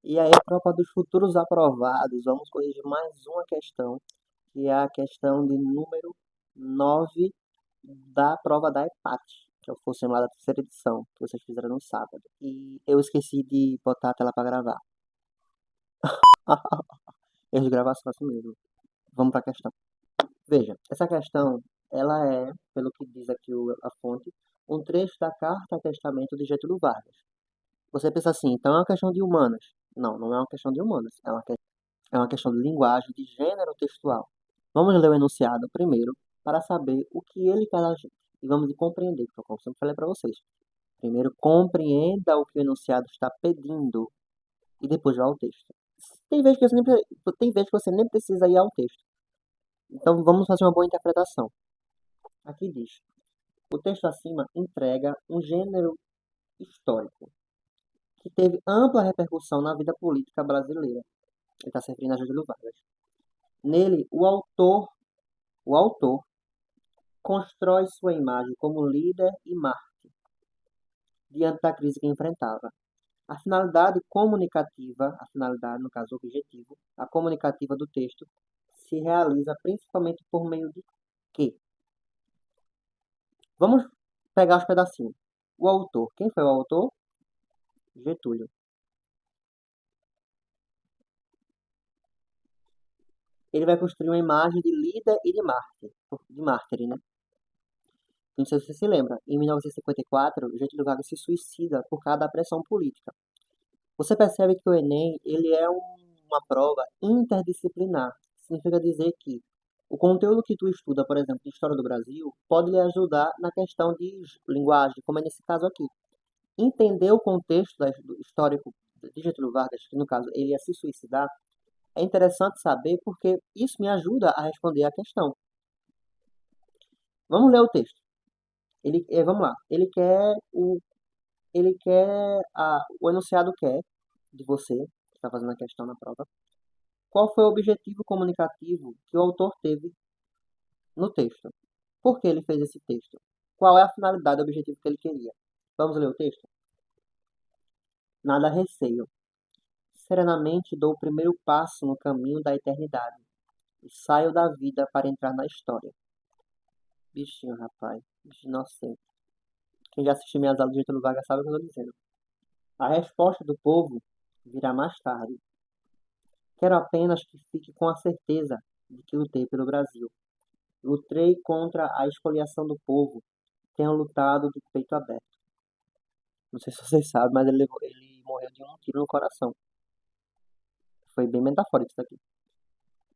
E aí, tropa dos futuros aprovados, vamos corrigir mais uma questão, que é a questão de número 9 da prova da EPAT, que é o simulado da terceira edição, que vocês fizeram no sábado. E eu esqueci de botar a tela para gravar. Erro de gravação assim mesmo. Vamos para a questão. Veja, essa questão, ela é, pelo que diz aqui a fonte, um trecho da Carta Testamento de Getúlio Vargas. Você pensa assim, então é uma questão de humanas. Não, não é uma questão de humanas. É uma questão de linguagem, de gênero textual. Vamos ler o enunciado primeiro para saber o que ele quer da gente. E vamos compreender, como eu sempre falei para vocês. Primeiro, compreenda o que o enunciado está pedindo e depois vá ao texto. Tem vezes que você nem precisa ir ao texto. Então vamos fazer uma boa interpretação. Aqui diz: o texto acima entrega um gênero histórico que teve ampla repercussão na vida política brasileira. Ele está se referindo a Getúlio Vargas. Nele, o autor constrói sua imagem como líder e mártir diante da crise que enfrentava. A finalidade comunicativa, a finalidade, no caso, o objetivo, a comunicativa do texto se realiza principalmente por meio de quê? Vamos pegar os pedacinhos. O autor. Quem foi o autor? Getúlio. Ele vai construir uma imagem de líder e de mártir, né? Não sei se você se lembra, em 1954, Getúlio Vargas se suicida por causa da pressão política. Você percebe que o Enem ele é uma prova interdisciplinar. Significa dizer que o conteúdo que tu estuda, por exemplo, de História do Brasil, pode lhe ajudar na questão de linguagem, como é nesse caso aqui. Entender o contexto do histórico de Getúlio Vargas, que no caso ele ia se suicidar, é interessante saber porque isso me ajuda a responder a questão. Vamos ler o texto. Vamos lá. O enunciado quer de você, que está fazendo a questão na prova, qual foi o objetivo comunicativo que o autor teve no texto. Por que ele fez esse texto? Qual é a finalidade e objetivo que ele queria? Vamos ler o texto? Nada receio. Serenamente dou o primeiro passo no caminho da eternidade e saio da vida para entrar na história. Bichinho, rapaz. Bicho inocente. Quem já assistiu minhas aulas de Getúlio Vargas sabe o que eu estou dizendo. A resposta do povo virá mais tarde. Quero apenas que fique com a certeza de que lutei pelo Brasil. Lutei contra a expoliação do povo. Tenho lutado de peito aberto. Não sei se vocês sabem, mas ele morreu de um tiro no coração. Foi bem metafórico isso aqui.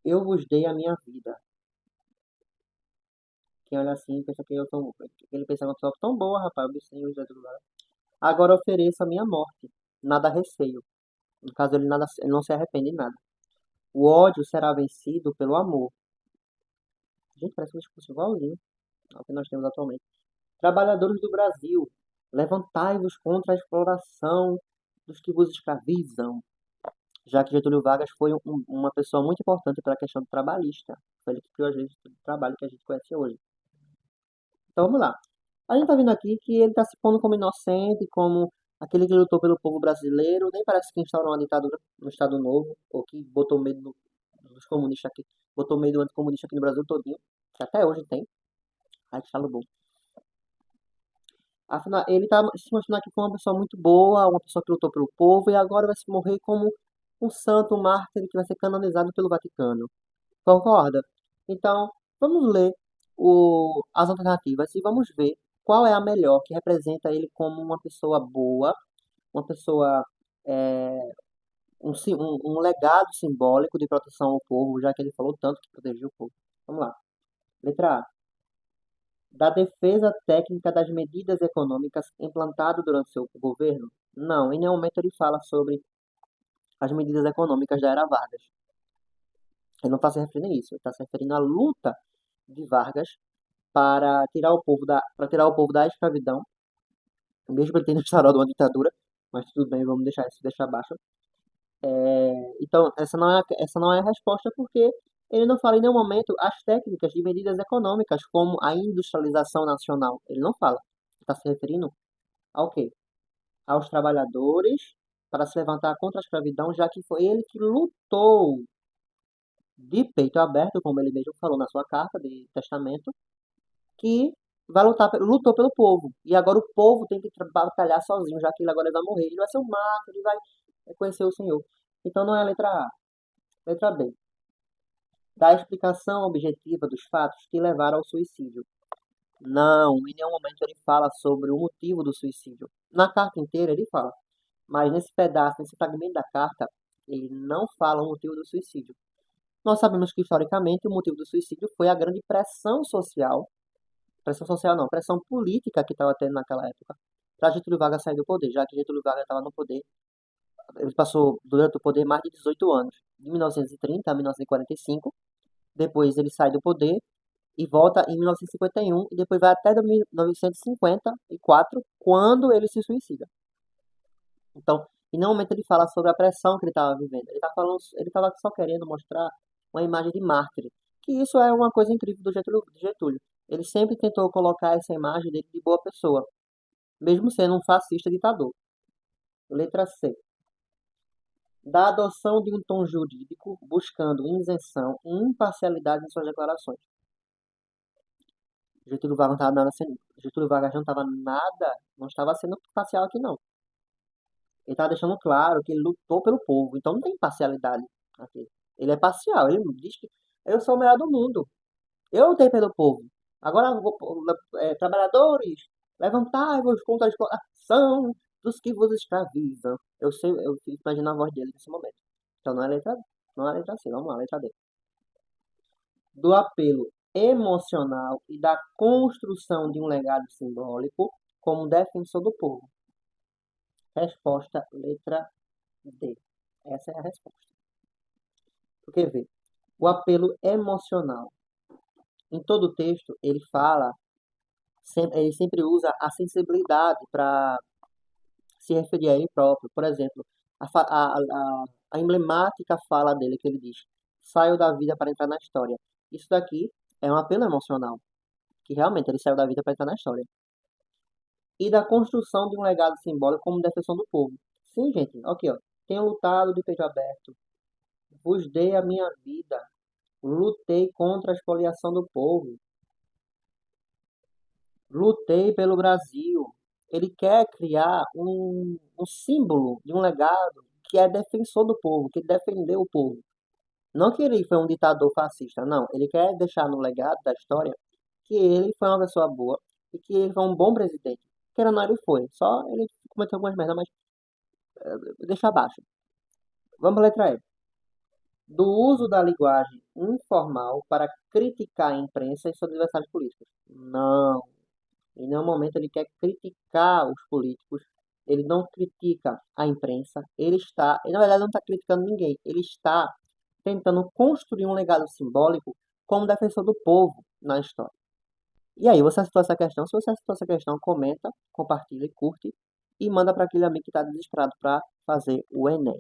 Eu vos dei a minha vida. Quem olha assim pensa que eu sou. Ele pensa que é uma pessoa tão boa, rapaz. O bichinho já tudo lá. Agora ofereço a minha morte. Nada receio. No caso, ele não se arrepende de nada. O ódio será vencido pelo amor. Gente, parece um discurso igualzinho ao que nós temos atualmente. Trabalhadores do Brasil, levantai-vos contra a exploração dos que vos escravizam. Já que Getúlio Vargas foi uma pessoa muito importante para a questão do trabalhista. Foi ele que criou as leis do trabalho que a gente conhece hoje. Então vamos lá. A gente está vendo aqui que ele está se pondo como inocente, como aquele que lutou pelo povo brasileiro, nem parece que instaurou uma ditadura no Estado Novo, ou que botou medo dos comunistas aqui, botou medo do anticomunista aqui no Brasil todinho, que até hoje tem. Ai, que estalo bom. Afinal, ele está se mostrando aqui como uma pessoa muito boa, uma pessoa que lutou pelo povo, e agora vai se morrer como um santo, um mártir que vai ser canonizado pelo Vaticano. Concorda? Então, vamos ler as alternativas e vamos ver qual é a melhor que representa ele como uma pessoa boa, uma pessoa, é, um legado simbólico de proteção ao povo, já que ele falou tanto que protegia o povo. Vamos lá. Letra A. Da defesa técnica das medidas econômicas implantadas durante seu governo? Não, em nenhum momento ele fala sobre as medidas econômicas da era Vargas. Ele não está se referindo a isso, ele está se referindo à luta de Vargas para tirar o povo da escravidão, mesmo ele tendo instaurado uma ditadura, mas tudo bem, vamos deixar isso deixar abaixo. Então, essa não é a resposta porque ele não fala em nenhum momento as técnicas de medidas econômicas, como a industrialização nacional. Ele não fala. Está se referindo ao quê? Aos trabalhadores para se levantar contra a escravidão, já que foi ele que lutou de peito aberto, como ele mesmo falou na sua carta de testamento, que vai lutar, lutou pelo povo. E agora o povo tem que batalhar sozinho, já que ele agora vai morrer. Ele vai ser um mártir, ele vai conhecer o Senhor. Então não é a letra A. Letra B. Dá a explicação objetiva dos fatos que levaram ao suicídio. Não, em nenhum momento ele fala sobre o motivo do suicídio. Na carta inteira ele fala, mas nesse pedaço, nesse fragmento da carta, ele não fala o motivo do suicídio. Nós sabemos que, historicamente, o motivo do suicídio foi a grande pressão social não, pressão política que estava tendo naquela época, para Getúlio Vargas sair do poder, já que Getúlio Vargas estava no poder. Ele passou durante o poder mais de 18 anos, de 1930 a 1945. Depois ele sai do poder e volta em 1951 e depois vai até 1954, quando ele se suicida. Então, em nenhum momento ele fala sobre a pressão que ele estava vivendo. Ele estava só querendo mostrar uma imagem de mártir, que isso é uma coisa incrível do Getúlio. Ele sempre tentou colocar essa imagem dele de boa pessoa, mesmo sendo um fascista ditador. Letra C. Da adoção de um tom jurídico buscando isenção e imparcialidade em suas declarações. Getúlio Vargas não estava nada, não estava sendo parcial aqui não. Ele estava deixando claro que ele lutou pelo povo, então não tem parcialidade aqui. Ele é parcial, ele diz que eu sou o melhor do mundo, eu lutei pelo povo. Agora, trabalhadores, levantai-vos contra a exploração dos que vos escravizam. Eu fico imaginando a voz dele nesse momento. Então não é letra C, vamos lá, letra D. Do apelo emocional e da construção de um legado simbólico como defensor do povo. Resposta, letra D. Essa é a resposta. Porque vê, o apelo emocional. Em todo o texto, ele sempre usa a sensibilidade para se referir a ele próprio. Por exemplo, a emblemática fala dele que ele diz: saio da vida para entrar na história. Isso daqui é um apelo emocional, que realmente ele saiu da vida para entrar na história. E da construção de um legado simbólico como defensor do povo. Sim, gente, aqui ó, tenho lutado de peito aberto, vos dei a minha vida, lutei contra a expoliação do povo, lutei pelo Brasil. Ele quer criar um símbolo de um legado que é defensor do povo, que defendeu o povo. Não que ele foi um ditador fascista, não. Ele quer deixar no legado da história que ele foi uma pessoa boa e que ele foi um bom presidente. Querendo ou não, ele foi. Só ele cometeu algumas merdas, mas deixa abaixo. Vamos para a letra E. Do uso da linguagem informal para criticar a imprensa e seus adversários políticos. Não. Em nenhum momento ele quer criticar os políticos. Ele não critica a imprensa. Ele na verdade, não está criticando ninguém. Ele está tentando construir um legado simbólico como defensor do povo na história. E aí, você acertou essa questão? Se você acertou essa questão, comenta, compartilha, curte e manda para aquele amigo que está desesperado para fazer o Enem.